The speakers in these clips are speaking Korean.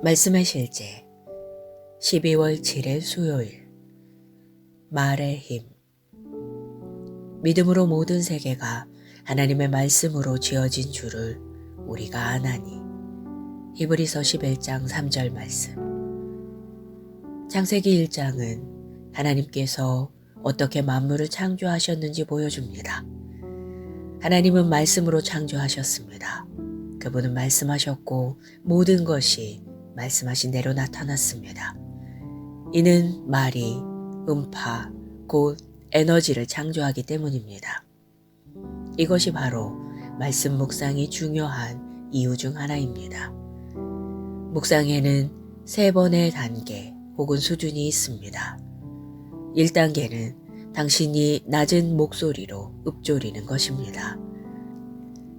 말씀의 실제 12월 7일 수요일 말의 힘 믿음으로 모든 세계가 하나님의 말씀으로 지어진 줄을 우리가 아나니. 히브리서 11장 3절 말씀. 창세기 1장은 하나님께서 어떻게 만물을 창조하셨는지 보여줍니다. 하나님은 말씀으로 창조하셨습니다. 그분은 말씀하셨고 모든 것이 말씀하신 대로 나타났습니다. 이는 말이 음파, 곧 에너지를 창조하기 때문입니다. 이것이 바로 말씀 묵상이 중요한 이유 중 하나입니다. 묵상에는 3번의 단계 혹은 수준이 있습니다. 1단계는 당신이 낮은 목소리로 읊조리는 것입니다.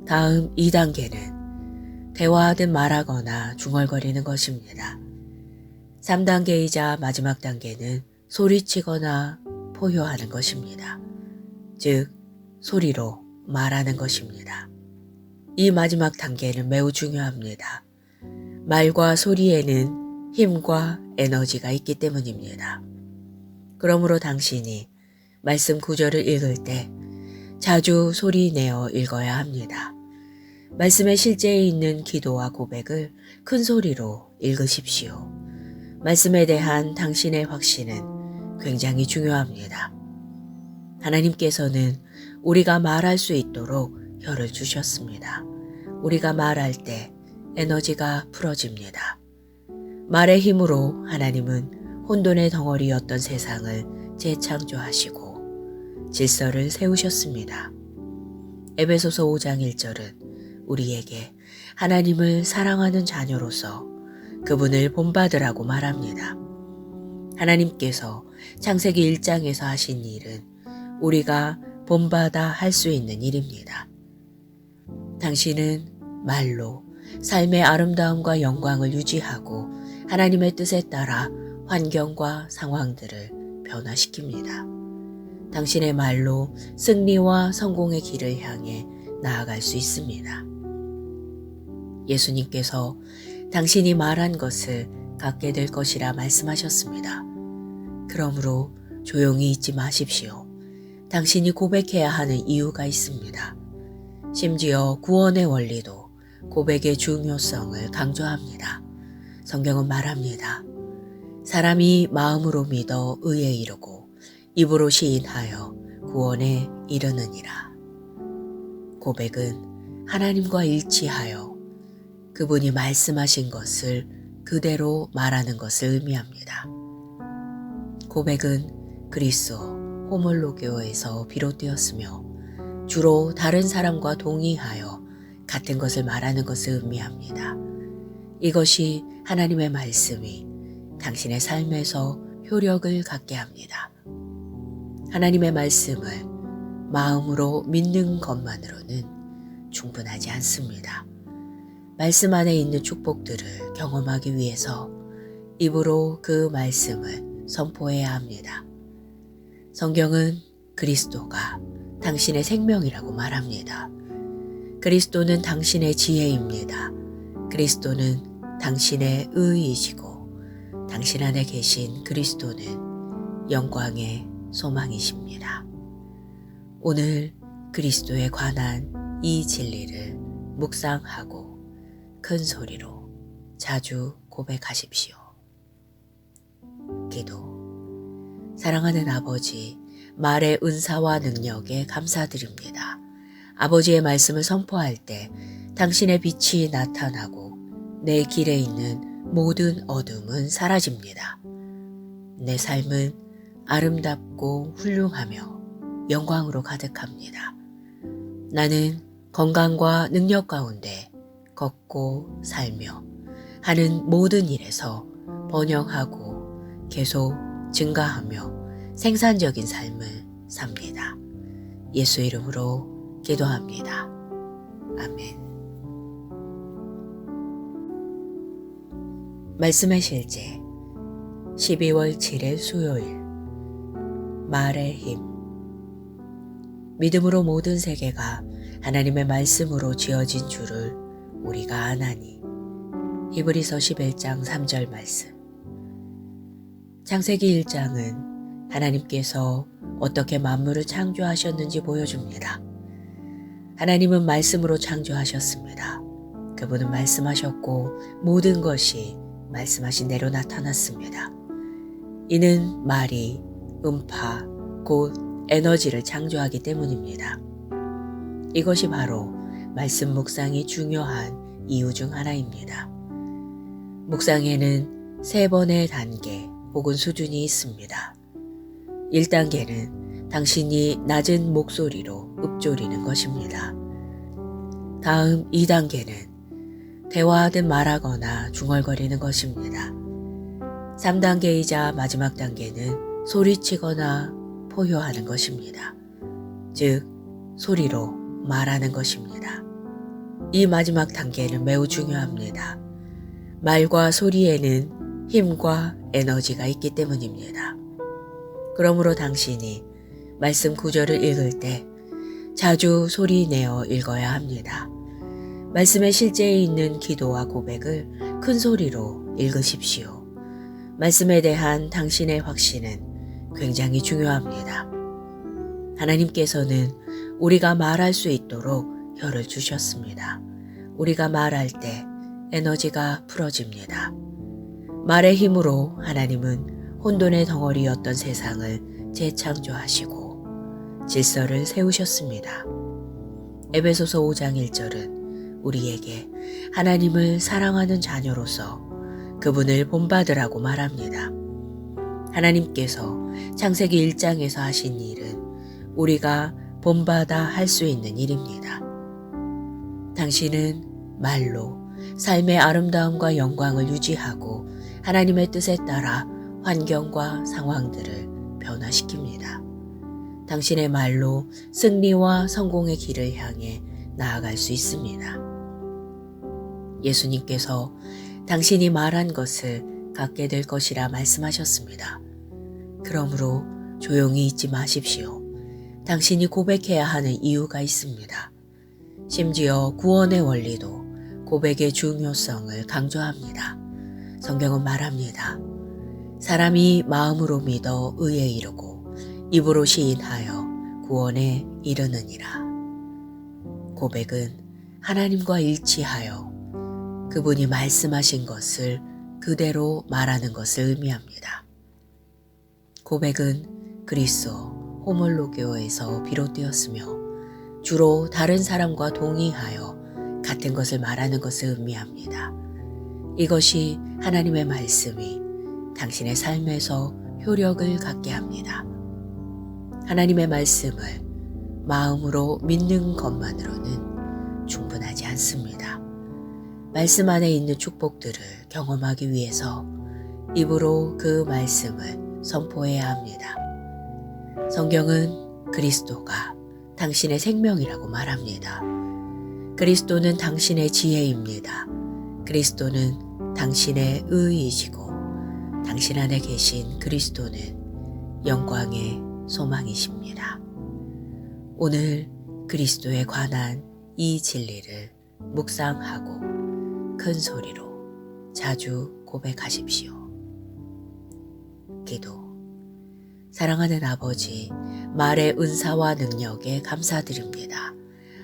다음 2단계는 대화하듯 말하거나 중얼거리는 것입니다. 3단계이자 마지막 단계는 소리치거나 포효하는 것입니다. 즉, 소리로 말하는 것입니다. 이 마지막 단계는 매우 중요합니다. 말과 소리에는 힘과 에너지가 있기 때문입니다. 그러므로 당신이 말씀 구절을 읽을 때 자주 소리내어 읽어야 합니다. 말씀의 실제에 있는 기도와 고백을 큰 소리로 읽으십시오. 말씀에 대한 당신의 확신은 굉장히 중요합니다. 하나님께서는 우리가 말할 수 있도록 혀를 주셨습니다. 우리가 말할 때 에너지가 풀어집니다. 말의 힘으로 하나님은 혼돈의 덩어리였던 세상을 재창조하시고 질서를 세우셨습니다. 에베소서 5장 1절은 우리에게 하나님을 사랑하는 자녀로서 그분을 본받으라고 말합니다. 하나님께서 창세기 1장에서 하신 일은 우리가 본받아 할 수 있는 일입니다. 당신은 말로 삶의 아름다움과 영광을 유지하고 하나님의 뜻에 따라 환경과 상황들을 변화시킵니다. 당신의 말로 승리와 성공의 길을 향해 나아갈 수 있습니다. 예수님께서 당신이 말한 것을 갖게 될 것이라 말씀하셨습니다. 그러므로 조용히 있지 마십시오. 당신이 고백해야 하는 이유가 있습니다. 심지어 구원의 원리도 고백의 중요성을 강조합니다. 성경은 말합니다. 사람이 마음으로 믿어 의에 이르고 입으로 시인하여 구원에 이르느니라. 고백은 하나님과 일치하여 그분이 말씀하신 것을 그대로 말하는 것을 의미합니다. 고백은 그리스도 호몰로게오에서 비롯되었으며 주로 다른 사람과 동의하여 같은 것을 말하는 것을 의미합니다. 이것이 하나님의 말씀이 당신의 삶에서 효력을 갖게 합니다. 하나님의 말씀을 마음으로 믿는 것만으로는 충분하지 않습니다. 말씀 안에 있는 축복들을 경험하기 위해서 입으로 그 말씀을 선포해야 합니다. 성경은 그리스도가 당신의 생명이라고 말합니다. 그리스도는 당신의 지혜입니다. 그리스도는 당신의 의이시고 당신 안에 계신 그리스도는 영광의 소망이십니다. 오늘 그리스도에 관한 이 진리를 묵상하고 큰 소리로 자주 고백하십시오. 기도. 사랑하는 아버지, 말의 은사와 능력에 감사드립니다. 아버지의 말씀을 선포할 때 당신의 빛이 나타나고 내 길에 있는 모든 어둠은 사라집니다. 내 삶은 아름답고 훌륭하며 영광으로 가득합니다. 나는 건강과 능력 가운데 걷고 살며 하는 모든 일에서 번영하고 계속 증가하며 생산적인 삶을 삽니다. 예수 이름으로 기도합니다. 아멘. 말씀의 실제 12월 7일 수요일 말의 힘 믿음으로 모든 세계가 하나님의 말씀으로 지어진 줄을 우리가 아나니. 히브리서 11장 3절 말씀. 창세기 1장은 하나님께서 어떻게 만물을 창조하셨는지 보여줍니다. 하나님은 말씀으로 창조하셨습니다. 그분은 말씀하셨고 모든 것이 말씀하신 대로 나타났습니다. 이는 말이 음파, 곧 에너지를 창조하기 때문입니다. 이것이 바로 말씀 묵상이 중요한 이유 중 하나입니다. 묵상에는 3번의 단계 혹은 수준이 있습니다. 1단계는 당신이 낮은 목소리로 읊조리는 것입니다. 다음 2단계는 대화하듯 말하거나 중얼거리는 것입니다. 3단계이자 마지막 단계는 소리치거나 포효하는 것입니다. 즉, 소리로 말하는 것입니다. 이 마지막 단계는 매우 중요합니다. 말과 소리에는 힘과 에너지가 있기 때문입니다. 그러므로 당신이 말씀 구절을 읽을 때 자주 소리 내어 읽어야 합니다. 말씀에 실제에 있는 기도와 고백을 큰 소리로 읽으십시오. 말씀에 대한 당신의 확신은 굉장히 중요합니다. 하나님께서는 우리가 말할 수 있도록 혀를 주셨습니다. 우리가 말할 때 에너지가 풀어집니다. 말의 힘으로 하나님은 혼돈의 덩어리였던 세상을 재창조하시고 질서를 세우셨습니다. 에베소서 5장 1절은 우리에게 하나님을 사랑하는 자녀로서 그분을 본받으라고 말합니다. 하나님께서 창세기 1장에서 하신 일은 우리가 본받아 할 수 있는 일입니다. 당신은 말로 삶의 아름다움과 영광을 유지하고 하나님의 뜻에 따라 환경과 상황들을 변화시킵니다. 당신의 말로 승리와 성공의 길을 향해 나아갈 수 있습니다. 예수님께서 당신이 말한 것을 갖게 될 것이라 말씀하셨습니다. 그러므로 조용히 있지 마십시오. 당신이 고백해야 하는 이유가 있습니다. 심지어 구원의 원리도 고백의 중요성을 강조합니다. 성경은 말합니다. 사람이 마음으로 믿어 의에 이르고 입으로 시인하여 구원에 이르느니라. 고백은 하나님과 일치하여 그분이 말씀하신 것을 그대로 말하는 것을 의미합니다. 고백은 그리스어 호몰로게오에서 비롯되었으며 주로 다른 사람과 동의하여 같은 것을 말하는 것을 의미합니다. 이것이 하나님의 말씀이 당신의 삶에서 효력을 갖게 합니다. 하나님의 말씀을 마음으로 믿는 것만으로는 충분하지 않습니다. 말씀 안에 있는 축복들을 경험하기 위해서 입으로 그 말씀을 선포해야 합니다. 성경은 그리스도가 당신의 생명이라고 말합니다. 그리스도는 당신의 지혜입니다. 그리스도는 당신의 의이시고 당신 안에 계신 그리스도는 영광의 소망이십니다. 오늘 그리스도에 관한 이 진리를 묵상하고 큰 소리로 자주 고백하십시오. 기도. 사랑하는 아버지, 말의 은사와 능력에 감사드립니다.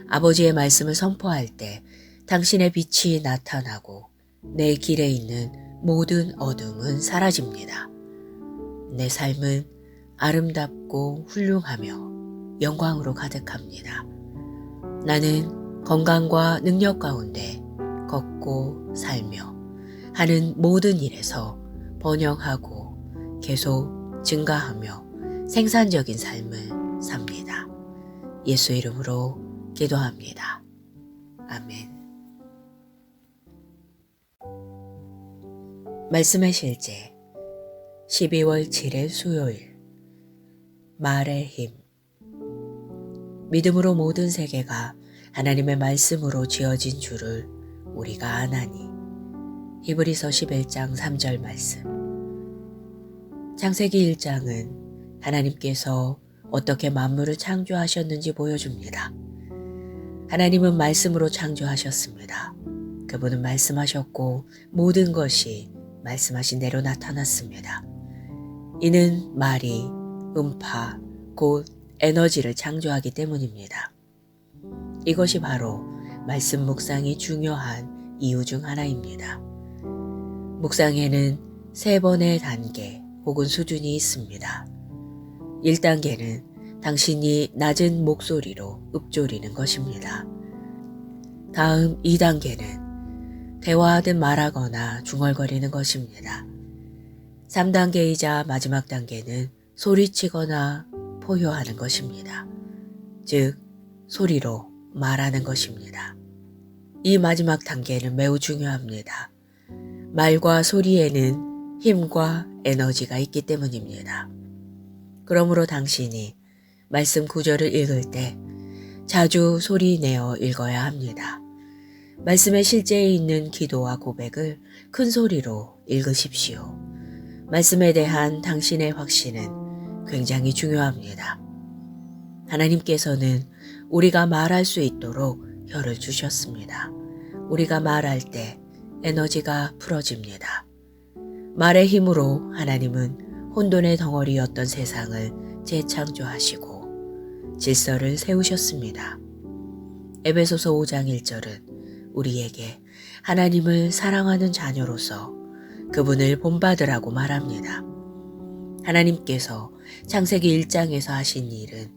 아버지의 말씀을 선포할 때 당신의 빛이 나타나고 내 길에 있는 모든 어둠은 사라집니다. 내 삶은 아름답고 훌륭하며 영광으로 가득합니다. 나는 건강과 능력 가운데 걷고 살며 하는 모든 일에서 번영하고 계속 증가하며 생산적인 삶을 삽니다. 예수 이름으로 기도합니다. 아멘. 말씀의 실제 12월 7일 수요일 말의 힘. 믿음으로 모든 세계가 하나님의 말씀으로 지어진 줄을 우리가 아나니. 히브리서 11장 3절 말씀. 창세기 1장은 하나님께서 어떻게 만물을 창조하셨는지 보여줍니다. 하나님은 말씀으로 창조하셨습니다. 그분은 말씀하셨고 모든 것이 말씀하신 대로 나타났습니다. 이는 말이 음파, 곧 에너지를 창조하기 때문입니다. 이것이 바로 말씀 묵상이 중요한 이유 중 하나입니다. 묵상에는 3번의 단계 혹은 수준이 있습니다. 1단계는 당신이 낮은 목소리로 읊조리는 것입니다. 다음 2단계는 대화하듯 말하거나 중얼거리는 것입니다. 3단계이자 마지막 단계는 소리치거나 포효하는 것입니다. 즉, 소리로 말하는 것입니다. 이 마지막 단계는 매우 중요합니다. 말과 소리에는 힘과 에너지가 있기 때문입니다. 그러므로 당신이 말씀 구절을 읽을 때 자주 소리 내어 읽어야 합니다. 말씀에 실제에 있는 기도와 고백을 큰 소리로 읽으십시오. 말씀에 대한 당신의 확신은 굉장히 중요합니다. 하나님께서는 우리가 말할 수 있도록 혀를 주셨습니다. 우리가 말할 때 에너지가 풀어집니다. 말의 힘으로 하나님은 혼돈의 덩어리였던 세상을 재창조하시고 질서를 세우셨습니다. 에베소서 5장 1절은 우리에게 하나님을 사랑하는 자녀로서 그분을 본받으라고 말합니다. 하나님께서 창세기 1장에서 하신 일은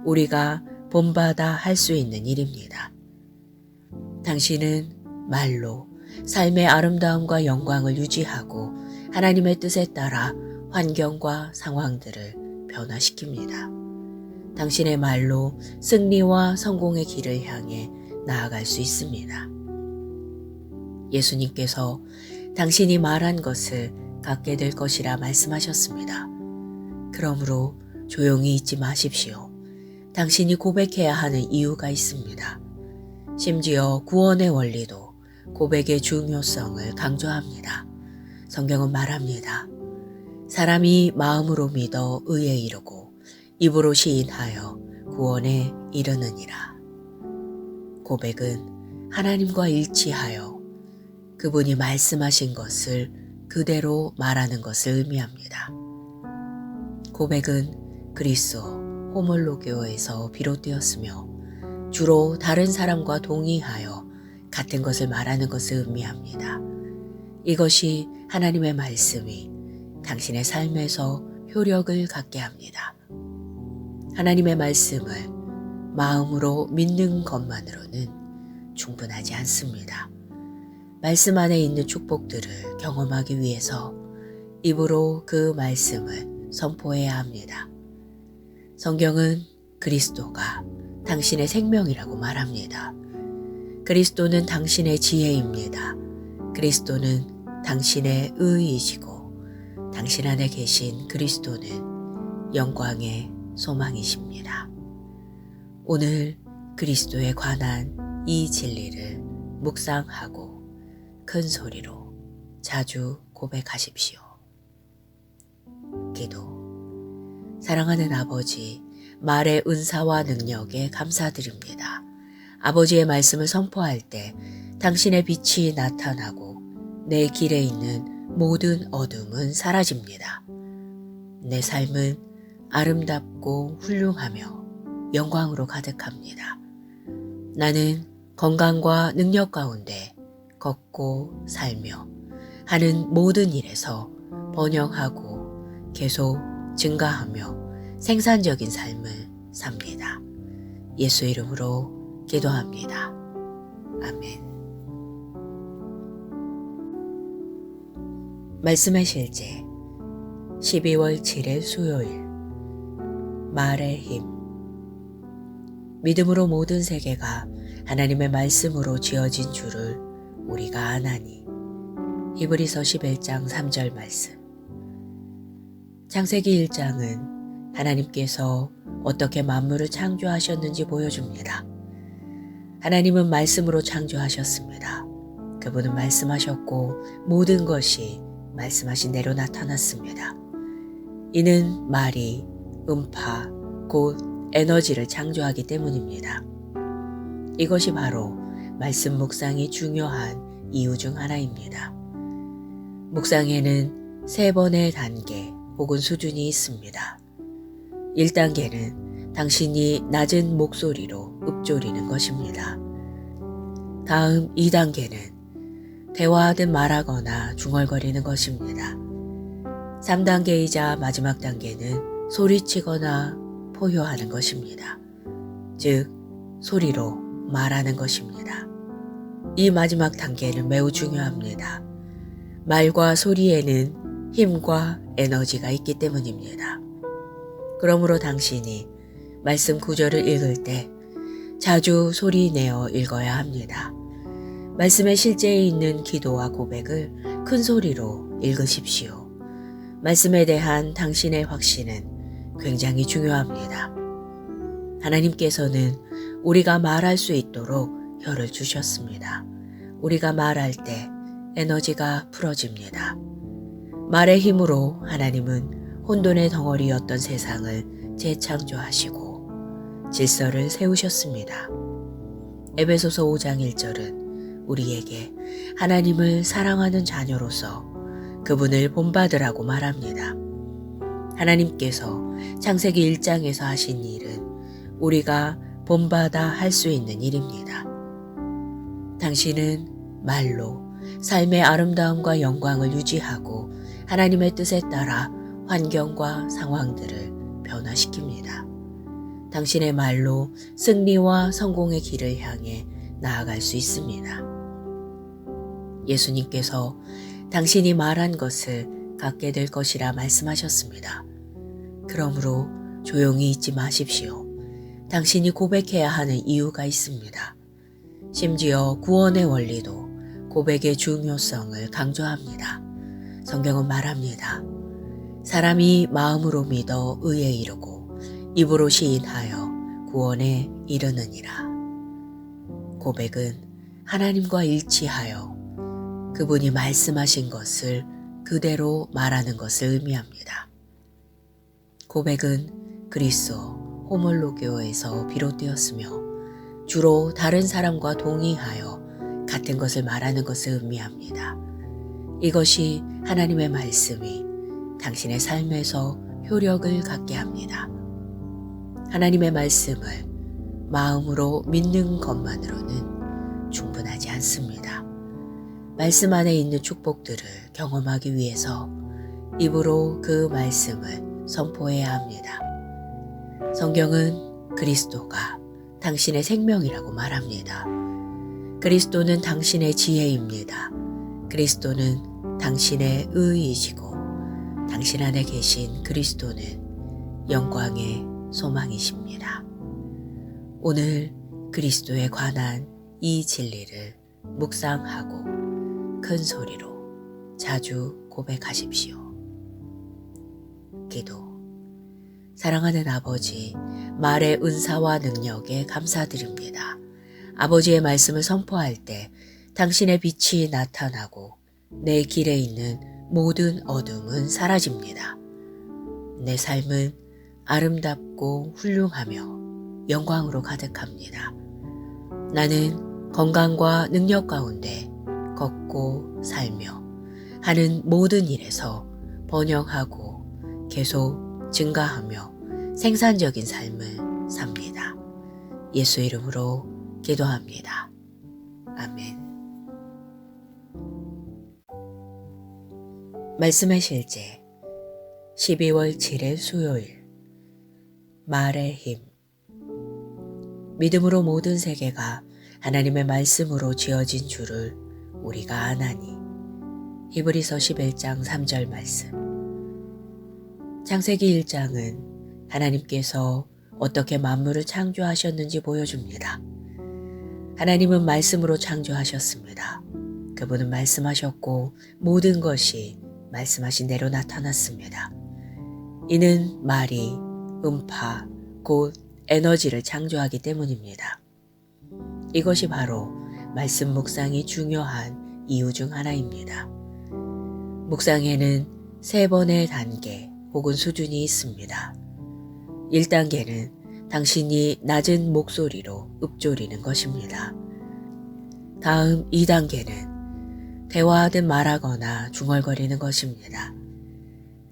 우리가 본받아 할 수 있는 일입니다. 당신은 말로 삶의 아름다움과 영광을 유지하고 하나님의 뜻에 따라 환경과 상황들을 변화시킵니다. 당신의 말로 승리와 성공의 길을 향해 나아갈 수 있습니다. 예수님께서 당신이 말한 것을 갖게 될 것이라 말씀하셨습니다. 그러므로 조용히 있지 마십시오. 당신이 고백해야 하는 이유가 있습니다. 심지어 구원의 원리도 고백의 중요성을 강조합니다. 성경은 말합니다. 사람이 마음으로 믿어 의에 이르고 입으로 시인하여 구원에 이르느니라. 고백은 하나님과 일치하여 그분이 말씀하신 것을 그대로 말하는 것을 의미합니다. 고백은 그리스어 호몰로게오에서 비롯되었으며 주로 다른 사람과 동의하여 같은 것을 말하는 것을 의미합니다. 이것이 하나님의 말씀이 당신의 삶에서 효력을 갖게 합니다. 하나님의 말씀을 마음으로 믿는 것만으로는 충분하지 않습니다. 말씀 안에 있는 축복들을 경험하기 위해서 입으로 그 말씀을 선포해야 합니다. 성경은 그리스도가 당신의 생명이라고 말합니다. 그리스도는 당신의 지혜입니다. 그리스도는 당신의 의이시고 당신 안에 계신 그리스도는 영광의 소망이십니다. 오늘 그리스도에 관한 이 진리를 묵상하고 큰 소리로 자주 고백하십시오. 기도. 사랑하는 아버지, 말의 은사와 능력에 감사드립니다. 아버지의 말씀을 선포할 때 당신의 빛이 나타나고 내 길에 있는 모든 어둠은 사라집니다. 내 삶은 아름답고 훌륭하며 영광으로 가득합니다. 나는 건강과 능력 가운데 걷고 살며 하는 모든 일에서 번영하고 계속 증가하며 생산적인 삶을 삽니다. 예수 이름으로 기도합니다. 아멘. 말씀의 실제 12월 7일 수요일 말의 힘. 믿음으로 모든 세계가 하나님의 말씀으로 지어진 줄을 우리가 아나니. 히브리서 11장 3절 말씀. 창세기 1장은 하나님께서 어떻게 만물을 창조하셨는지 보여줍니다. 하나님은 말씀으로 창조하셨습니다. 그분은 말씀하셨고 모든 것이 말씀하신 대로 나타났습니다. 이는 말이 음파, 곧 에너지를 창조하기 때문입니다. 이것이 바로 말씀 묵상이 중요한 이유 중 하나입니다. 묵상에는 3번의 단계 혹은 수준이 있습니다. 1단계는 당신이 낮은 목소리로 읊조리는 것입니다. 다음 2단계는 대화하듯 말하거나 중얼거리는 것입니다. 3단계이자 마지막 단계는 소리치거나 포효하는 것입니다. 즉, 소리로 말하는 것입니다. 이 마지막 단계는 매우 중요합니다. 말과 소리에는 힘과 에너지가 있기 때문입니다. 그러므로 당신이 말씀 구절을 읽을 때 자주 소리내어 읽어야 합니다. 말씀에 실제에 있는 기도와 고백을 큰 소리로 읽으십시오. 말씀에 대한 당신의 확신은 굉장히 중요합니다. 하나님께서는 우리가 말할 수 있도록 혀를 주셨습니다. 우리가 말할 때 에너지가 풀어집니다. 말의 힘으로 하나님은 혼돈의 덩어리였던 세상을 재창조하시고 질서를 세우셨습니다. 에베소서 5장 1절은 우리에게 하나님을 사랑하는 자녀로서 그분을 본받으라고 말합니다. 하나님께서 창세기 1장에서 하신 일은 우리가 본받아 할 수 있는 일입니다. 당신은 말로 삶의 아름다움과 영광을 유지하고 하나님의 뜻에 따라 환경과 상황들을 변화시킵니다. 당신의 말로 승리와 성공의 길을 향해 나아갈 수 있습니다. 예수님께서 당신이 말한 것을 갖게 될 것이라 말씀하셨습니다. 그러므로 조용히 있지 마십시오. 당신이 고백해야 하는 이유가 있습니다. 심지어 구원의 원리도 고백의 중요성을 강조합니다. 성경은 말합니다. 사람이 마음으로 믿어 의에 이르고 입으로 시인하여 구원에 이르느니라. 고백은 하나님과 일치하여 그분이 말씀하신 것을 그대로 말하는 것을 의미합니다. 고백은 그리스어 호몰로게오에서 비롯되었으며 주로 다른 사람과 동의하여 같은 것을 말하는 것을 의미합니다. 이것이 하나님의 말씀이 당신의 삶에서 효력을 갖게 합니다. 하나님의 말씀을 마음으로 믿는 것만으로는 충분하지 않습니다. 말씀 안에 있는 축복들을 경험하기 위해서 입으로 그 말씀을 선포해야 합니다. 성경은 그리스도가 당신의 생명이라고 말합니다. 그리스도는 당신의 지혜입니다. 그리스도는 당신의 의이시고 당신 안에 계신 그리스도는 영광의 소망이십니다. 오늘 그리스도에 관한 이 진리를 묵상하고 큰 소리로 자주 고백하십시오. 기도. 사랑하는 아버지, 말의 은사와 능력에 감사드립니다. 아버지의 말씀을 선포할 때 당신의 빛이 나타나고 내 길에 있는 모든 어둠은 사라집니다. 내 삶은 아름답고 훌륭하며 영광으로 가득합니다. 나는 건강과 능력 가운데 걷고 살며 하는 모든 일에서 번영하고 계속 증가하며 생산적인 삶을 삽니다. 예수 이름으로 기도합니다. 아멘. 말씀의 실제 12월 7일 수요일 말의 힘. 믿음으로 모든 세계가 하나님의 말씀으로 지어진 줄을 우리가 아나니. 히브리서 11장 3절 말씀. 창세기 1장은 하나님께서 어떻게 만물을 창조하셨는지 보여줍니다. 하나님은 말씀으로 창조하셨습니다. 그분은 말씀하셨고 모든 것이 말씀하신 대로 나타났습니다. 이는 말이 음파, 곧 에너지를 창조하기 때문입니다. 이것이 바로 말씀 묵상이 중요한 이유 중 하나입니다. 묵상에는 3번의 단계 혹은 수준이 있습니다. 1단계는 당신이 낮은 목소리로 읊조리는 것입니다. 다음 2단계는 대화하듯 말하거나 중얼거리는 것입니다.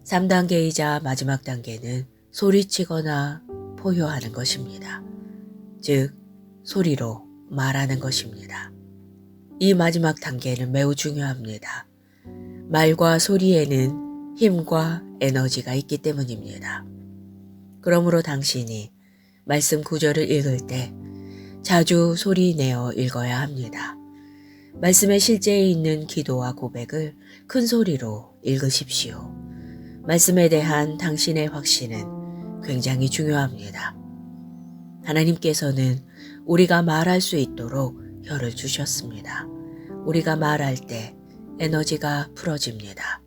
3단계이자 마지막 단계는 소리치거나 포효하는 것입니다. 즉, 소리로 말하는 것입니다. 이 마지막 단계는 매우 중요합니다. 말과 소리에는 힘과 에너지가 있기 때문입니다. 그러므로 당신이 말씀 구절을 읽을 때 자주 소리 내어 읽어야 합니다. 말씀에 실제에 있는 기도와 고백을 큰 소리로 읽으십시오. 말씀에 대한 당신의 확신은 굉장히 중요합니다. 하나님께서는 우리가 말할 수 있도록 혀를 주셨습니다. 우리가 말할 때 에너지가 풀어집니다.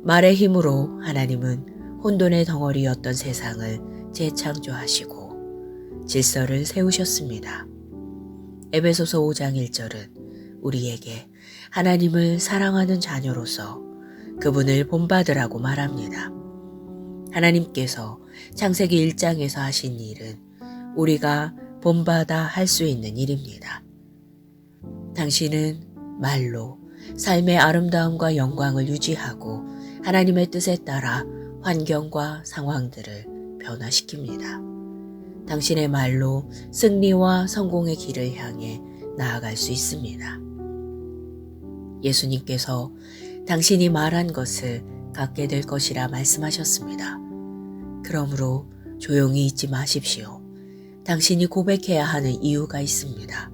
말의 힘으로 하나님은 혼돈의 덩어리였던 세상을 재창조하시고 질서를 세우셨습니다. 에베소서 5장 1절은 우리에게 하나님을 사랑하는 자녀로서 그분을 본받으라고 말합니다. 하나님께서 창세기 1장에서 하신 일은 우리가 본받아 할 수 있는 일입니다. 당신은 말로 삶의 아름다움과 영광을 유지하고 하나님의 뜻에 따라 환경과 상황들을 변화시킵니다. 당신의 말로 승리와 성공의 길을 향해 나아갈 수 있습니다. 예수님께서 당신이 말한 것을 갖게 될 것이라 말씀하셨습니다. 그러므로 조용히 있지 마십시오. 당신이 고백해야 하는 이유가 있습니다.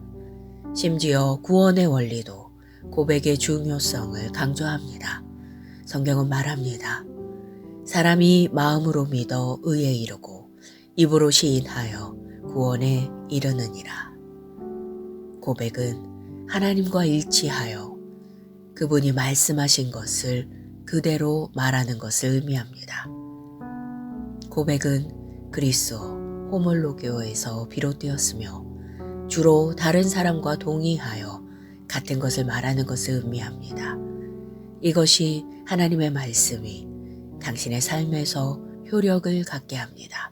심지어 구원의 원리도 고백의 중요성을 강조합니다. 성경은 말합니다. 사람이 마음으로 믿어 의에 이르고 입으로 시인하여 구원에 이르느니라. 고백은 하나님과 일치하여 그분이 말씀하신 것을 그대로 말하는 것을 의미합니다. 고백은 그리스어 호몰로게오에서 비롯되었으며 주로 다른 사람과 동의하여 같은 것을 말하는 것을 의미합니다. 이것이 하나님의 말씀이 당신의 삶에서 효력을 갖게 합니다.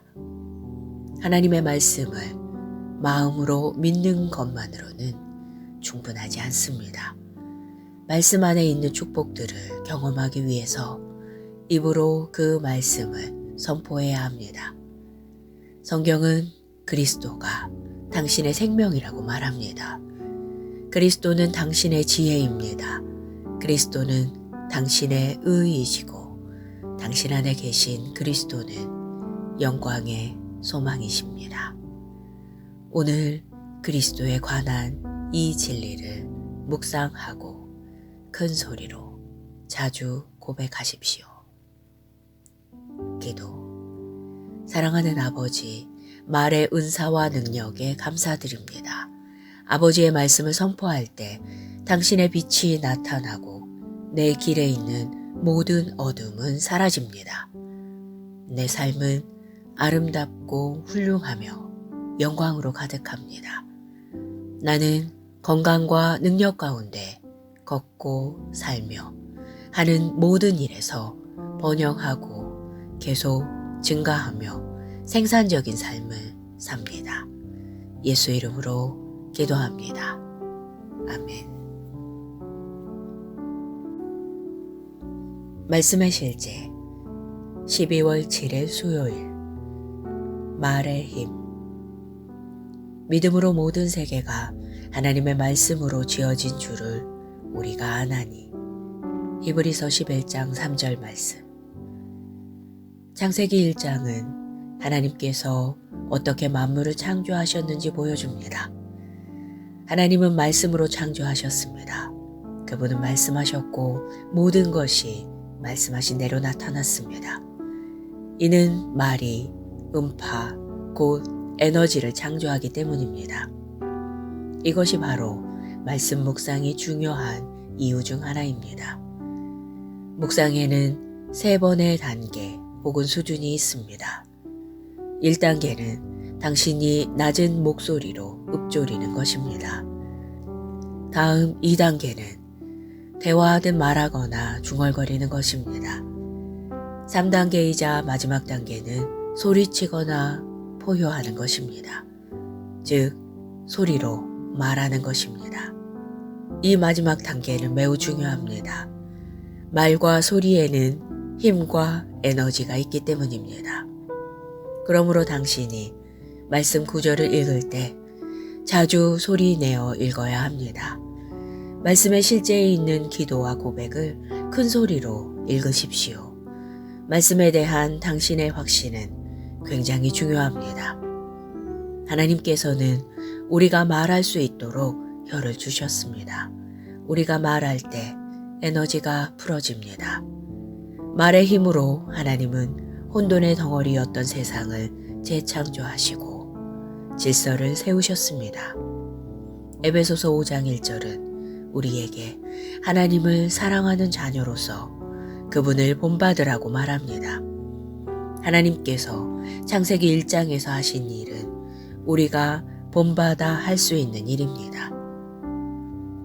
하나님의 말씀을 마음으로 믿는 것만으로는 충분하지 않습니다. 말씀 안에 있는 축복들을 경험하기 위해서 입으로 그 말씀을 선포해야 합니다. 성경은 그리스도가 당신의 생명이라고 말합니다. 그리스도는 당신의 지혜입니다. 그리스도는 당신의 의이시고 당신 안에 계신 그리스도는 영광의 소망이십니다. 오늘 그리스도에 관한 이 진리를 묵상하고 큰 소리로 자주 고백하십시오. 기도. 사랑하는 아버지, 말의 은사와 능력에 감사드립니다. 아버지의 말씀을 선포할 때 당신의 빛이 나타나고 내 길에 있는 모든 어둠은 사라집니다. 내 삶은 아름답고 훌륭하며 영광으로 가득합니다. 나는 건강과 능력 가운데 걷고 살며 하는 모든 일에서 번영하고 계속 증가하며 생산적인 삶을 삽니다. 예수 이름으로 기도합니다. 아멘. 말씀의 실제 12월 7일 수요일 말의 힘. 믿음으로 모든 세계가 하나님의 말씀으로 지어진 줄을 우리가 아나니. 히브리서 11장 3절 말씀. 창세기 1장은 하나님께서 어떻게 만물을 창조하셨는지 보여줍니다. 하나님은 말씀으로 창조하셨습니다. 그분은 말씀하셨고 모든 것이 말씀하신 대로 나타났습니다. 이는 말이 음파, 곧 에너지를 창조하기 때문입니다. 이것이 바로 말씀 묵상이 중요한 이유 중 하나입니다. 묵상에는 3번의 단계 혹은 수준이 있습니다. 1단계는 당신이 낮은 목소리로 읊조리는 것입니다. 다음 2단계는 대화하듯 말하거나 중얼거리는 것입니다. 3단계이자 마지막 단계는 소리치거나 포효하는 것입니다. 즉, 소리로 말하는 것입니다. 이 마지막 단계는 매우 중요합니다. 말과 소리에는 힘과 에너지가 있기 때문입니다. 그러므로 당신이 말씀 구절을 읽을 때 자주 소리 내어 읽어야 합니다. 말씀에 실제에 있는 기도와 고백을 큰 소리로 읽으십시오. 말씀에 대한 당신의 확신은 굉장히 중요합니다. 하나님께서는 우리가 말할 수 있도록 혀를 주셨습니다. 우리가 말할 때 에너지가 풀어집니다. 말의 힘으로 하나님은 혼돈의 덩어리였던 세상을 재창조하시고 질서를 세우셨습니다. 에베소서 5장 1절은 우리에게 하나님을 사랑하는 자녀로서 그분을 본받으라고 말합니다. 하나님께서 창세기 1장에서 하신 일은 우리가 본받아 할 수 있는 일입니다.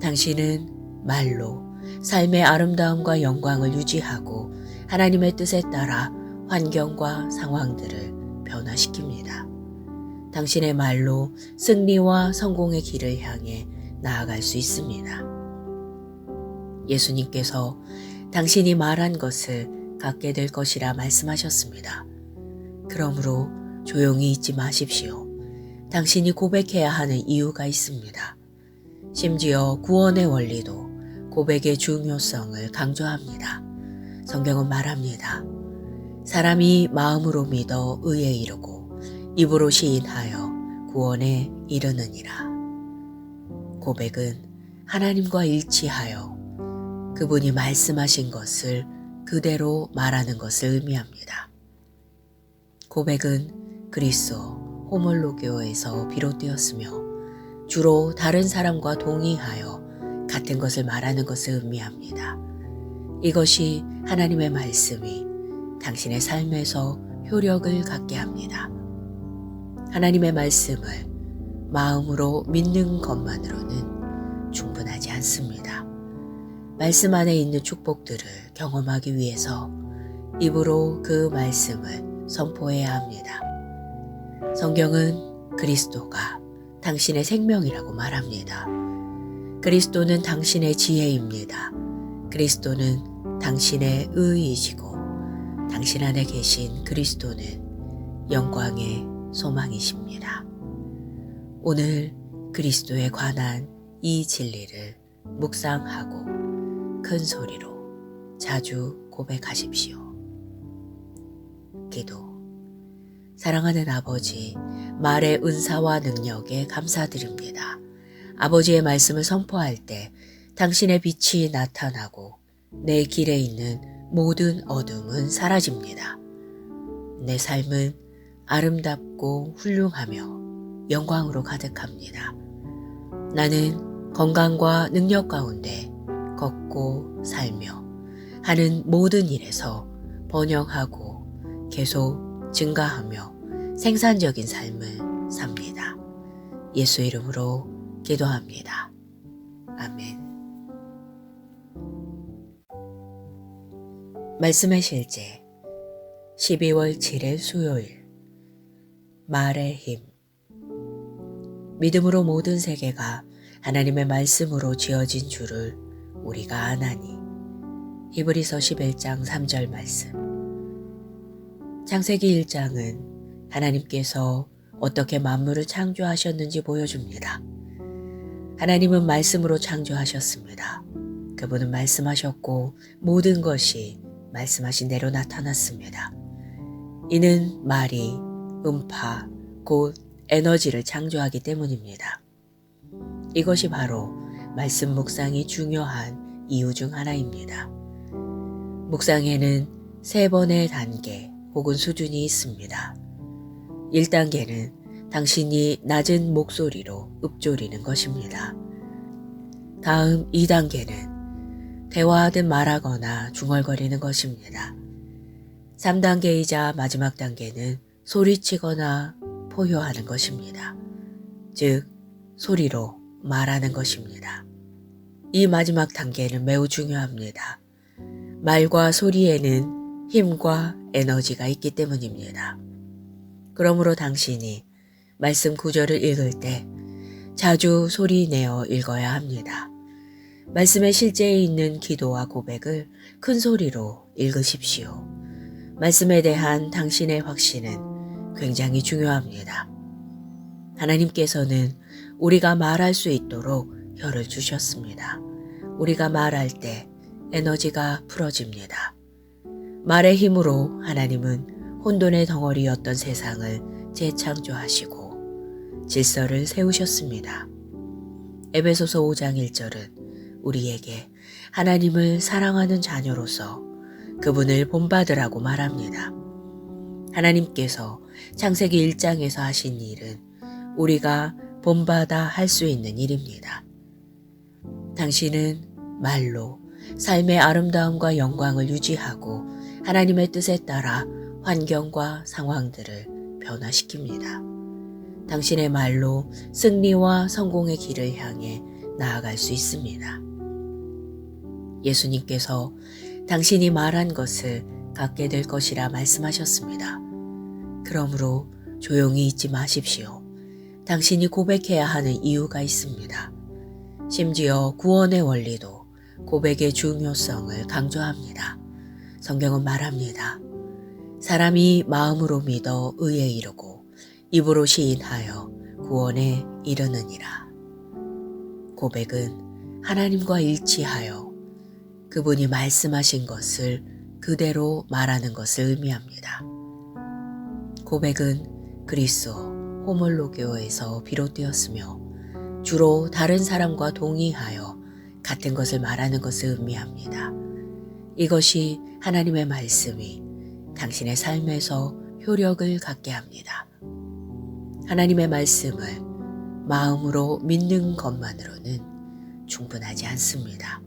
당신은 말로 삶의 아름다움과 영광을 유지하고 하나님의 뜻에 따라 환경과 상황들을 변화시킵니다. 당신의 말로 승리와 성공의 길을 향해 나아갈 수 있습니다. 예수님께서 당신이 말한 것을 갖게 될 것이라 말씀하셨습니다. 그러므로 조용히 있지 마십시오. 당신이 고백해야 하는 이유가 있습니다. 심지어 구원의 원리도 고백의 중요성을 강조합니다. 성경은 말합니다. 사람이 마음으로 믿어 의에 이르고 입으로 시인하여 구원에 이르느니라. 고백은 하나님과 일치하여 그분이 말씀하신 것을 그대로 말하는 것을 의미합니다. 고백은 그리스어 호몰로게오에서 비롯되었으며 주로 다른 사람과 동의하여 같은 것을 말하는 것을 의미합니다. 이것이 하나님의 말씀이 당신의 삶에서 효력을 갖게 합니다. 하나님의 말씀을 마음으로 믿는 것만으로는 충분하지 않습니다. 말씀 안에 있는 축복들을 경험하기 위해서 입으로 그 말씀을 선포해야 합니다. 성경은 그리스도가 당신의 생명이라고 말합니다. 그리스도는 당신의 지혜입니다. 그리스도는 당신의 의이시고 당신 안에 계신 그리스도는 영광의 소망이십니다. 오늘 그리스도에 관한 이 진리를 묵상하고 큰 소리로 자주 고백하십시오. 기도. 사랑하는 아버지, 말의 은사와 능력에 감사드립니다. 아버지의 말씀을 선포할 때 당신의 빛이 나타나고 내 길에 있는 모든 어둠은 사라집니다. 내 삶은 아름답고 훌륭하며 영광으로 가득합니다. 나는 건강과 능력 가운데 걷고 살며 하는 모든 일에서 번영하고 계속 증가하며 생산적인 삶을 삽니다. 예수 이름으로 기도합니다. 아멘. 말씀의 실제 12월 7일 수요일 말의 힘. 믿음으로 모든 세계가 하나님의 말씀으로 지어진 줄을 우리가 아나니. 히브리서 11장 3절 말씀. 창세기 1장은 하나님께서 어떻게 만물을 창조하셨는지 보여줍니다. 하나님은 말씀으로 창조하셨습니다. 그분은 말씀하셨고 모든 것이 말씀하신 대로 나타났습니다. 이는 말이 음파, 곧 에너지를 창조하기 때문입니다. 이것이 바로 말씀 묵상이 중요한 이유 중 하나입니다. 묵상에는 3번의 단계 혹은 수준이 있습니다. 1단계는 당신이 낮은 목소리로 읊조리는 것입니다. 다음 2단계는 대화하듯 말하거나 중얼거리는 것입니다. 3단계이자 마지막 단계는 소리치거나 포효하는 것입니다. 즉, 소리로 말하는 것입니다. 이 마지막 단계는 매우 중요합니다. 말과 소리에는 힘과 에너지가 있기 때문입니다. 그러므로 당신이 말씀 구절을 읽을 때 자주 소리 내어 읽어야 합니다. 말씀의 실제에 있는 기도와 고백을 큰 소리로 읽으십시오. 말씀에 대한 당신의 확신은 굉장히 중요합니다. 하나님께서는 우리가 말할 수 있도록 혀를 주셨습니다. 우리가 말할 때 에너지가 풀어집니다. 말의 힘으로 하나님은 혼돈의 덩어리였던 세상을 재창조하시고 질서를 세우셨습니다. 에베소서 5장 1절은 우리에게 하나님을 사랑하는 자녀로서 그분을 본받으라고 말합니다. 하나님께서 창세기 1장에서 하신 일은 우리가 본받아 할 수 있는 일입니다. 당신은 말로 삶의 아름다움과 영광을 유지하고 하나님의 뜻에 따라 환경과 상황들을 변화시킵니다. 당신의 말로 승리와 성공의 길을 향해 나아갈 수 있습니다. 예수님께서 당신이 말한 것을 갖게 될 것이라 말씀하셨습니다. 그러므로 조용히 있지 마십시오. 당신이 고백해야 하는 이유가 있습니다. 심지어 구원의 원리도 고백의 중요성을 강조합니다. 성경은 말합니다. 사람이 마음으로 믿어 의에 이르고 입으로 시인하여 구원에 이르느니라. 고백은 하나님과 일치하여 그분이 말씀하신 것을 그대로 말하는 것을 의미합니다. 고백은 그리스어 호몰로게오에서 비롯되었으며 주로 다른 사람과 동의하여 같은 것을 말하는 것을 의미합니다. 이것이 하나님의 말씀이 당신의 삶에서 효력을 갖게 합니다. 하나님의 말씀을 마음으로 믿는 것만으로는 충분하지 않습니다.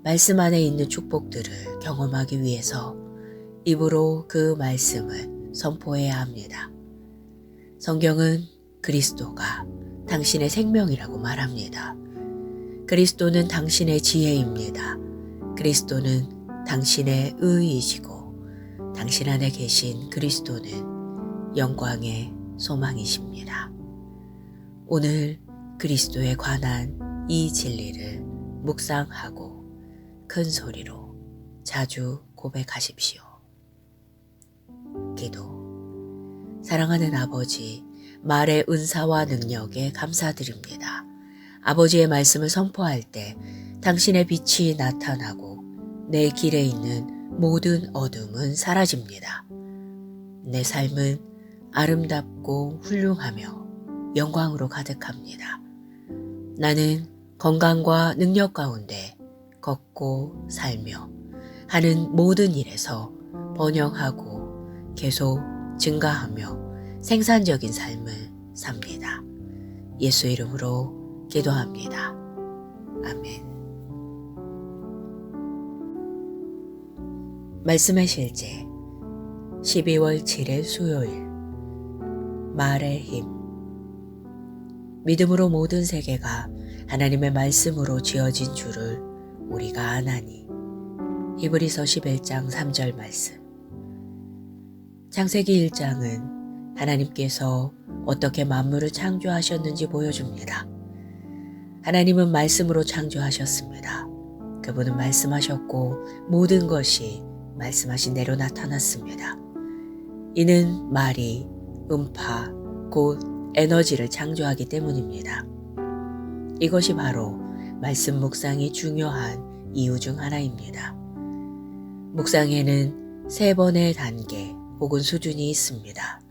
말씀 안에 있는 축복들을 경험하기 위해서 입으로 그 말씀을 선포해야 합니다. 성경은 그리스도가 당신의 생명이라고 말합니다. 그리스도는 당신의 지혜입니다. 그리스도는 당신의 의이시고 당신 안에 계신 그리스도는 영광의 소망이십니다. 오늘 그리스도에 관한 이 진리를 묵상하고 큰 소리로 자주 고백하십시오. 기도. 사랑하는 아버지, 말의 은사와 능력에 감사드립니다. 아버지의 말씀을 선포할 때 당신의 빛이 나타나고 내 길에 있는 모든 어둠은 사라집니다. 내 삶은 아름답고 훌륭하며 영광으로 가득합니다. 나는 건강과 능력 가운데 걷고 살며 하는 모든 일에서 번영하고 계속 증가하며 생산적인 삶을 삽니다. 예수 이름으로 기도합니다. 아멘. 말씀의 실제 12월 7일 수요일 말의 힘. 믿음으로 모든 세계가 하나님의 말씀으로 지어진 줄을 우리가 아나니. 히브리서 11장 3절 말씀. 창세기 1장은 하나님께서 어떻게 만물을 창조하셨는지 보여줍니다. 하나님은 말씀으로 창조하셨습니다. 그분은 말씀하셨고 모든 것이 말씀하신 대로 나타났습니다. 이는 말이 음파, 곧 에너지를 창조하기 때문입니다. 이것이 바로 말씀 묵상이 중요한 이유 중 하나입니다. 묵상에는 3번의 단계 혹은 수준이 있습니다.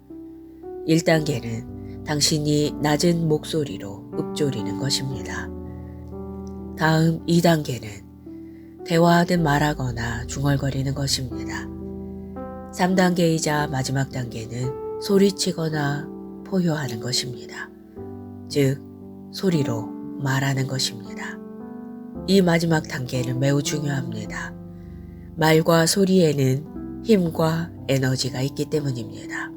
1단계는 당신이 낮은 목소리로 읊조리는 것입니다. 다음 2단계는 대화하듯 말하거나 중얼거리는 것입니다. 3단계이자 마지막 단계는 소리치거나 포효하는 것입니다. 즉, 소리로 말하는 것입니다. 이 마지막 단계는 매우 중요합니다. 말과 소리에는 힘과 에너지가 있기 때문입니다.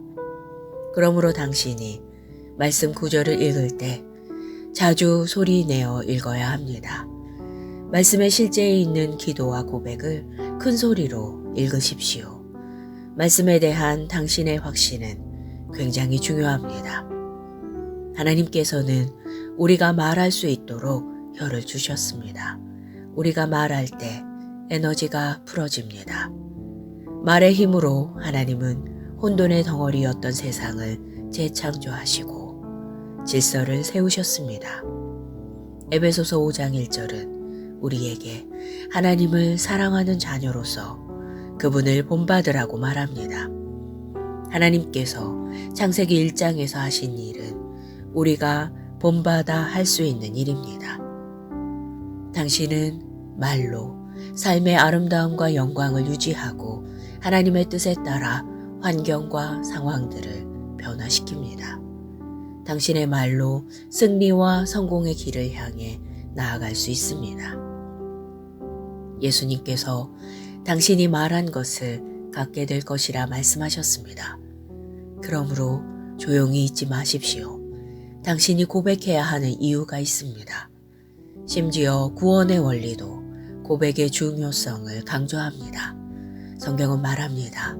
그러므로 당신이 말씀 구절을 읽을 때 자주 소리 내어 읽어야 합니다. 말씀의 실제에 있는 기도와 고백을 큰 소리로 읽으십시오. 말씀에 대한 당신의 확신은 굉장히 중요합니다. 하나님께서는 우리가 말할 수 있도록 혀를 주셨습니다. 우리가 말할 때 에너지가 풀어집니다. 말의 힘으로 하나님은 혼돈의 덩어리였던 세상을 재창조하시고 질서를 세우셨습니다. 에베소서 5장 1절은 우리에게 하나님을 사랑하는 자녀로서 그분을 본받으라고 말합니다. 하나님께서 창세기 1장에서 하신 일은 우리가 본받아 할 수 있는 일입니다. 당신은 말로 삶의 아름다움과 영광을 유지하고 하나님의 뜻에 따라 환경과 상황들을 변화시킵니다. 당신의 말로 승리와 성공의 길을 향해 나아갈 수 있습니다. 예수님께서 당신이 말한 것을 갖게 될 것이라 말씀하셨습니다. 그러므로 조용히 있지 마십시오. 당신이 고백해야 하는 이유가 있습니다. 심지어 구원의 원리도 고백의 중요성을 강조합니다. 성경은 말합니다.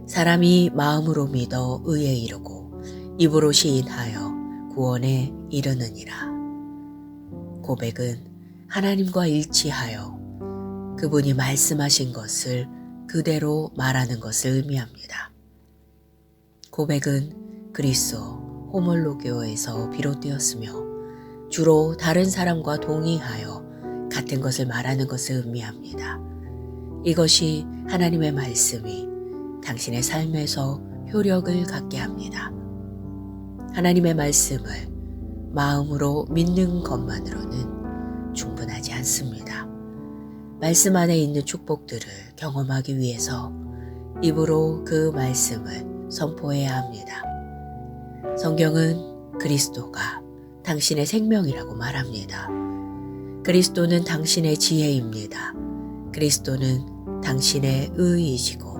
사람이 마음으로 믿어 의에 이르고 입으로 시인하여 구원에 이르느니라. 고백은 하나님과 일치하여 그분이 말씀하신 것을 그대로 말하는 것을 의미합니다. 고백은 그리스도 호몰로게오에서 비롯되었으며 주로 다른 사람과 동의하여 같은 것을 말하는 것을 의미합니다. 이것이 하나님의 말씀이 당신의 삶에서 효력을 갖게 합니다. 하나님의 말씀을 마음으로 믿는 것만으로는 충분하지 않습니다. 말씀 안에 있는 축복들을 경험하기 위해서 입으로 그 말씀을 선포해야 합니다. 성경은 그리스도가 당신의 생명이라고 말합니다. 그리스도는 당신의 지혜입니다. 그리스도는 당신의 의이시고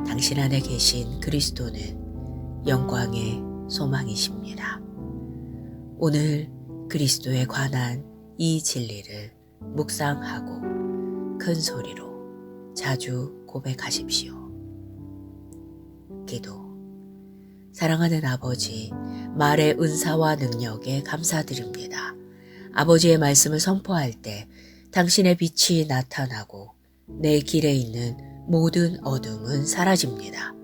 당신 안에 계신 그리스도는 영광의 소망이십니다. 오늘 그리스도에 관한 이 진리를 묵상하고 큰 소리로 자주 고백하십시오. 기도. 사랑하는 아버지, 말의 은사와 능력에 감사드립니다. 아버지의 말씀을 선포할 때 당신의 빛이 나타나고 내 길에 있는 모든 어둠은 사라집니다.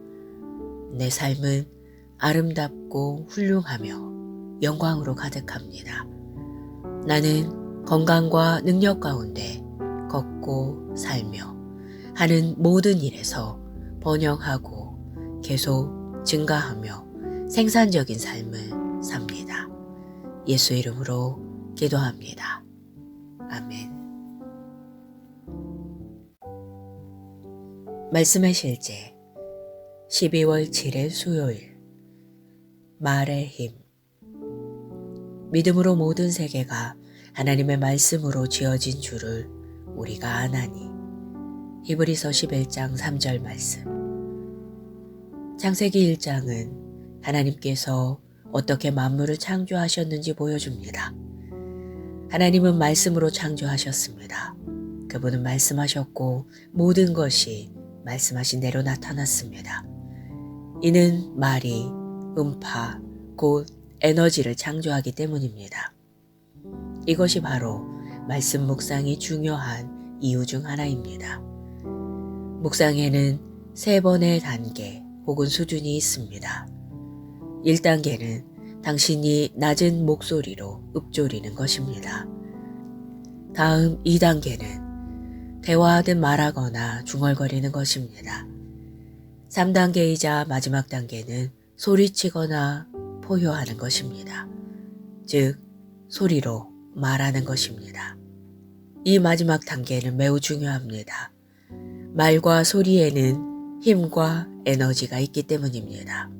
내 삶은 아름답고 훌륭하며 영광으로 가득합니다. 나는 건강과 능력 가운데 걷고 살며 하는 모든 일에서 번영하고 계속 증가하며 생산적인 삶을 삽니다. 예수 이름으로 기도합니다. 아멘. 말씀의 실제 12월 7일 수요일 말의 힘. 믿음으로 모든 세계가 하나님의 말씀으로 지어진 줄을 우리가 아나니. 히브리서 11장 3절 말씀. 창세기 1장은 하나님께서 어떻게 만물을 창조하셨는지 보여줍니다. 하나님은 말씀으로 창조하셨습니다. 그분은 말씀하셨고 모든 것이 말씀하신 대로 나타났습니다. 이는 말이 음파, 곧 에너지를 창조하기 때문입니다. 이것이 바로 말씀 묵상이 중요한 이유 중 하나입니다. 묵상에는 3번의 단계 혹은 수준이 있습니다. 1단계는 당신이 낮은 목소리로 읊조리는 것입니다. 다음 2단계는 대화하듯 말하거나 중얼거리는 것입니다. 3단계이자 마지막 단계는 소리치거나 포효하는 것입니다. 즉, 소리로 말하는 것입니다. 이 마지막 단계는 매우 중요합니다. 말과 소리에는 힘과 에너지가 있기 때문입니다.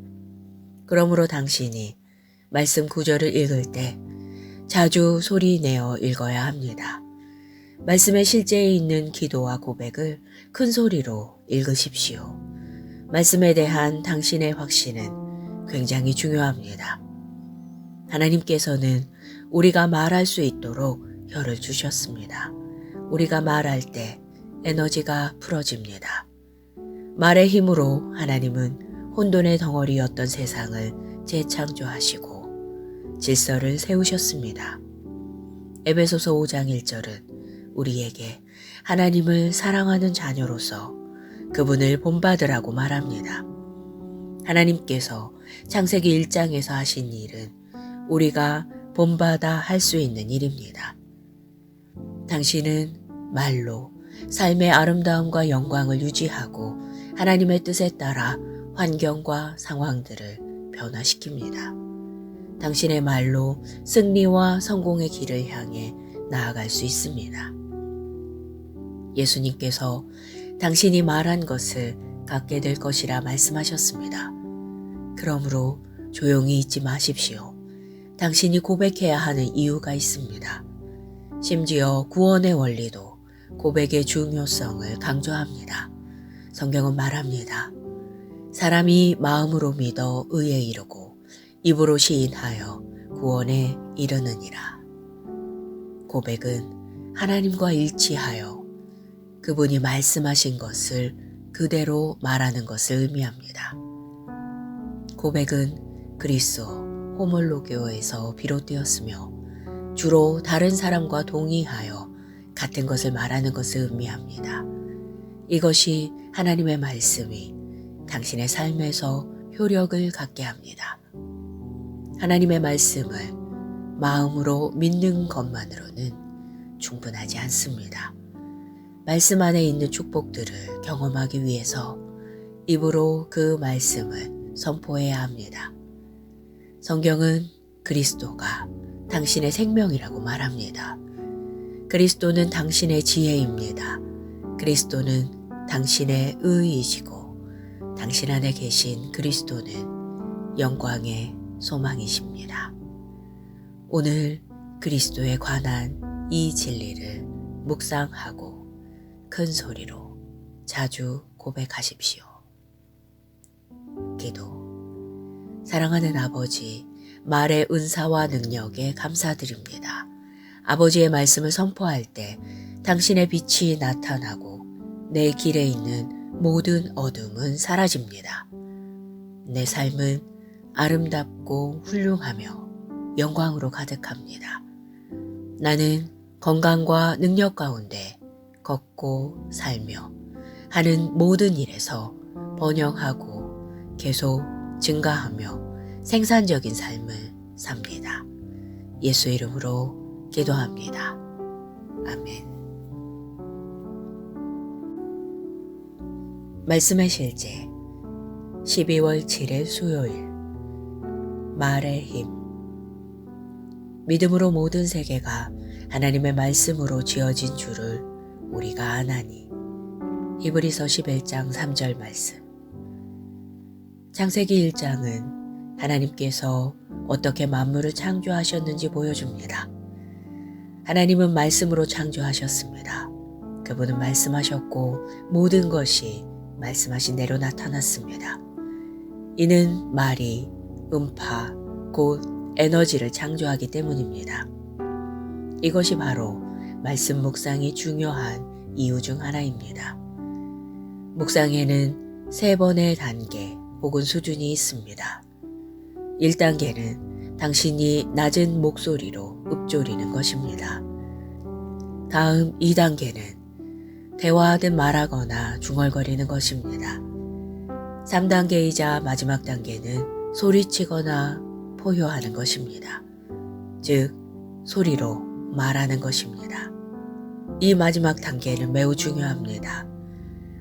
그러므로 당신이 말씀 구절을 읽을 때 자주 소리 내어 읽어야 합니다. 말씀의 실제에 있는 기도와 고백을 큰 소리로 읽으십시오. 말씀에 대한 당신의 확신은 굉장히 중요합니다. 하나님께서는 우리가 말할 수 있도록 혀를 주셨습니다. 우리가 말할 때 에너지가 풀어집니다. 말의 힘으로 하나님은 혼돈의 덩어리였던 세상을 재창조하시고 질서를 세우셨습니다. 에베소서 5장 1절은 우리에게 하나님을 사랑하는 자녀로서 그분을 본받으라고 말합니다. 하나님께서 창세기 1장에서 하신 일은 우리가 본받아 할 수 있는 일입니다. 당신은 말로 삶의 아름다움과 영광을 유지하고 하나님의 뜻에 따라 환경과 상황들을 변화시킵니다. 당신의 말로 승리와 성공의 길을 향해 나아갈 수 있습니다. 예수님께서 당신이 말한 것을 갖게 될 것이라 말씀하셨습니다. 그러므로 조용히 있지 마십시오. 당신이 고백해야 하는 이유가 있습니다. 심지어 구원의 원리도 고백의 중요성을 강조합니다. 성경은 말합니다. 사람이 마음으로 믿어 의에 이르고 입으로 시인하여 구원에 이르느니라. 고백은 하나님과 일치하여 그분이 말씀하신 것을 그대로 말하는 것을 의미합니다. 고백은 그리스어 호몰로게오에서 비롯되었으며 주로 다른 사람과 동의하여 같은 것을 말하는 것을 의미합니다. 이것이 하나님의 말씀이 당신의 삶에서 효력을 갖게 합니다. 하나님의 말씀을 마음으로 믿는 것만으로는 충분하지 않습니다. 말씀 안에 있는 축복들을 경험하기 위해서 입으로 그 말씀을 선포해야 합니다. 성경은 그리스도가 당신의 생명이라고 말합니다. 그리스도는 당신의 지혜입니다. 그리스도는 당신의 의이시고 당신 안에 계신 그리스도는 영광의 소망이십니다. 오늘 그리스도에 관한 이 진리를 묵상하고 큰 소리로 자주 고백하십시오. 기도. 사랑하는 아버지, 말의 은사와 능력에 감사드립니다. 아버지의 말씀을 선포할 때 당신의 빛이 나타나고 내 길에 있는 모든 어둠은 사라집니다. 내 삶은 아름답고 훌륭하며 영광으로 가득합니다. 나는 건강과 능력 가운데 걷고 살며 하는 모든 일에서 번영하고 계속 증가하며 생산적인 삶을 삽니다. 예수 이름으로 기도합니다. 아멘. 말씀의 실제 12월 7일 수요일 말의 힘. 믿음으로 모든 세계가 하나님의 말씀으로 지어진 줄을 우리가 아나니. 히브리서 11장 3절 말씀. 창세기 1장은 하나님께서 어떻게 만물을 창조하셨는지 보여줍니다. 하나님은 말씀으로 창조하셨습니다. 그분은 말씀하셨고 모든 것이 말씀하신 대로 나타났습니다. 이는 말이 음파, 곧 에너지를 창조하기 때문입니다. 이것이 바로 말씀 묵상이 중요한 이유 중 하나입니다. 묵상에는 3번의 단계 혹은 수준이 있습니다. 1단계는 당신이 낮은 목소리로 읊조리는 것입니다. 다음 2단계는 대화하듯 말하거나 중얼거리는 것입니다. 3단계이자 마지막 단계는 소리치거나 포효하는 것입니다. 즉, 소리로 말하는 것입니다. 이 마지막 단계는 매우 중요합니다.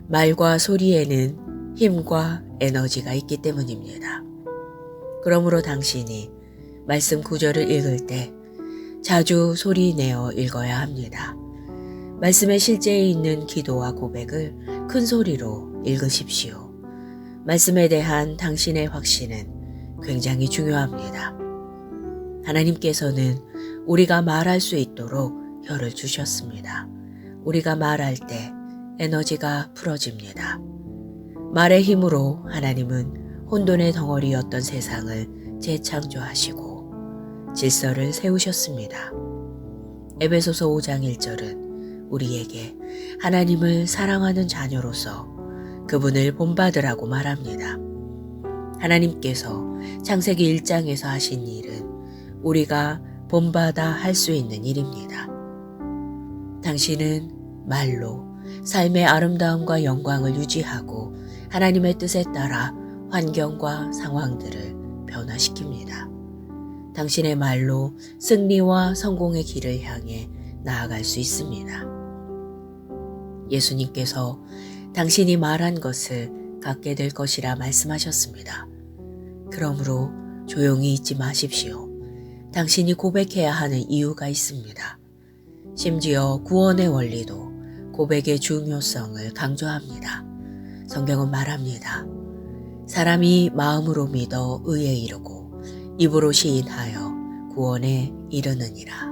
말과 소리에는 힘과 에너지가 있기 때문입니다. 그러므로 당신이 말씀 구절을 읽을 때 자주 소리 내어 읽어야 합니다. 말씀의 실제에 있는 기도와 고백을 큰 소리로 읽으십시오. 말씀에 대한 당신의 확신은 굉장히 중요합니다. 하나님께서는 우리가 말할 수 있도록 혀를 주셨습니다. 우리가 말할 때 에너지가 풀어집니다. 말의 힘으로 하나님은 혼돈의 덩어리였던 세상을 재창조하시고 질서를 세우셨습니다. 에베소서 5장 1절은 우리에게 하나님을 사랑하는 자녀로서 그분을 본받으라고 말합니다. 하나님께서 창세기 1장에서 하신 일은 우리가 본받아 할 수 있는 일입니다. 당신은 말로 삶의 아름다움과 영광을 유지하고 하나님의 뜻에 따라 환경과 상황들을 변화시킵니다. 당신의 말로 승리와 성공의 길을 향해 나아갈 수 있습니다. 예수님께서 당신이 말한 것을 갖게 될 것이라 말씀하셨습니다. 그러므로 조용히 있지 마십시오. 당신이 고백해야 하는 이유가 있습니다. 심지어 구원의 원리도 고백의 중요성을 강조합니다. 성경은 말합니다. 사람이 마음으로 믿어 의에 이르고 입으로 시인하여 구원에 이르느니라.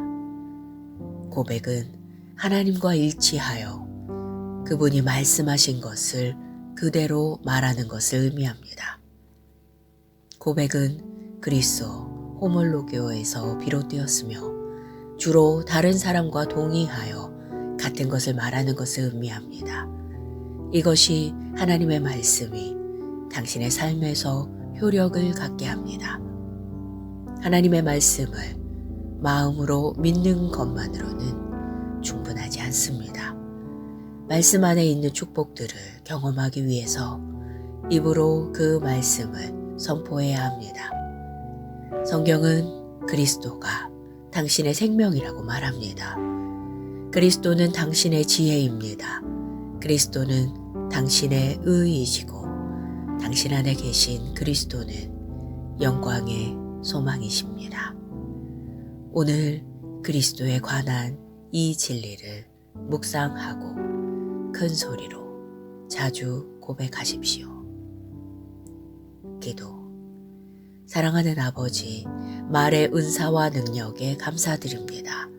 고백은 하나님과 일치하여 그분이 말씀하신 것을 그대로 말하는 것을 의미합니다. 고백은 그리스도 호몰로게오에서 비롯되었으며 주로 다른 사람과 동의하여 같은 것을 말하는 것을 의미합니다. 이것이 하나님의 말씀이 당신의 삶에서 효력을 갖게 합니다. 하나님의 말씀을 마음으로 믿는 것만으로는 충분하지 않습니다. 말씀 안에 있는 축복들을 경험하기 위해서 입으로 그 말씀을 선포해야 합니다. 성경은 그리스도가 당신의 생명이라고 말합니다. 그리스도는 당신의 지혜입니다. 그리스도는 당신의 의이시고 당신 안에 계신 그리스도는 영광의 소망이십니다. 오늘 그리스도에 관한 이 진리를 묵상하고 큰 소리로 자주 고백하십시오. 기도. 사랑하는 아버지, 말의 은사와 능력에 감사드립니다.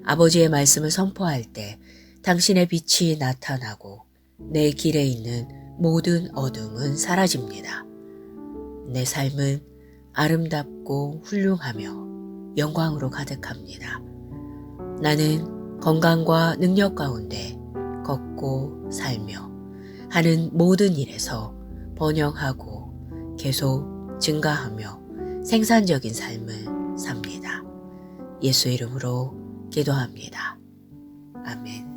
아버지의 말씀을 선포할 때 당신의 빛이 나타나고 내 길에 있는 모든 어둠은 사라집니다. 내 삶은 아름답고 훌륭하며 영광으로 가득합니다. 나는 건강과 능력 가운데 걷고 살며 하는 모든 일에서 번영하고 계속 증가하며 생산적인 삶을 삽니다. 예수 이름으로 기도합니다. 아멘.